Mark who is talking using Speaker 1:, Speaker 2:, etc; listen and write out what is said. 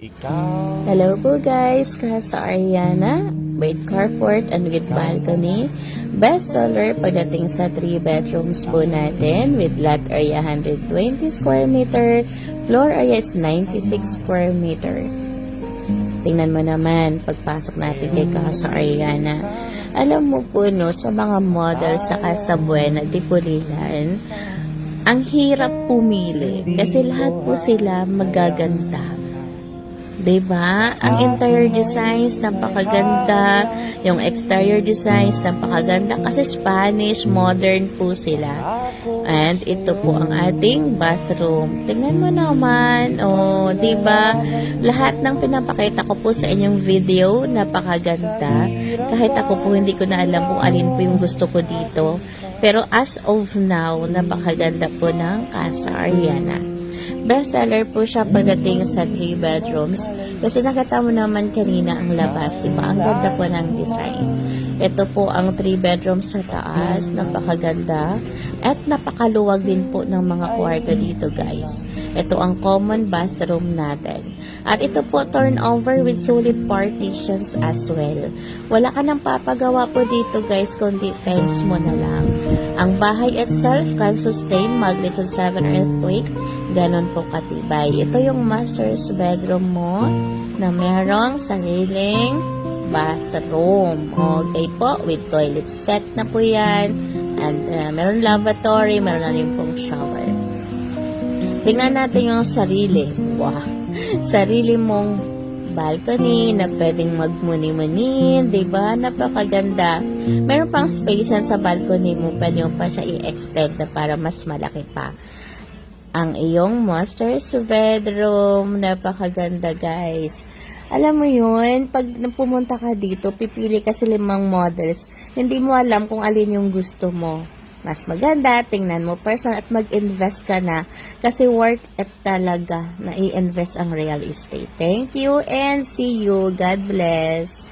Speaker 1: Hello po guys, Casa Ariana with carport and with balcony. Best seller pagdating sa 3 bedrooms po natin with lot area 120 square meter, floor area is 96 square meter. Tingnan mo naman pagpasok natin kay Casa Ariana. Alam mo po no, sa mga model sa Casa Buena, Dipulilan, ang hirap pumili kasi lahat po sila magaganda. Diba? Ang interior designs, napakaganda. Yung exterior designs, napakaganda. Kasi Spanish, modern po sila. And ito po ang ating bathroom. Tingnan mo naman. Oh, diba? Lahat ng pinapakita ko po sa inyong video, napakaganda. Kahit ako po, hindi ko na alam kung alin po yung gusto ko dito. Pero as of now, napakaganda po ng Casa Ariana. Best seller po siya pagdating sa 3 bedrooms kasi nakita mo naman kanina ang labas, diba? Ang ganda po ng design. Ito po ang 3 bedrooms sa taas, napakaganda at napakaluwag din po ng mga kwarto dito guys. Ito ang common bathroom natin. At ito po turnover with solid partitions as well. Wala ka nang papagawa po dito guys kundi fence mo na lang. Ang bahay itself can sustain magnitude 7 earthquake. Ganon po katibay. Ito yung master's bedroom mo na merong sariling bathroom. Okay po, with toilet set na po yan. And meron lavatory, meron na rin pong shower. Tingnan natin yung sarili. Wow! Sarili mong balcony na pwedeng magmuni-muni, diba? Napakaganda. Meron pang space yan sa balcony mo. Pwede mo pa siya i-extend na para mas malaki pa. Ang iyong master's bedroom, napakaganda guys. Alam mo yun, pag pumunta ka dito, pipili ka sa 5 models, hindi mo alam kung alin yung gusto mo. Mas maganda, tingnan mo person at mag-invest ka na kasi worth it talaga na i-invest ang real estate. Thank you and see you. God bless.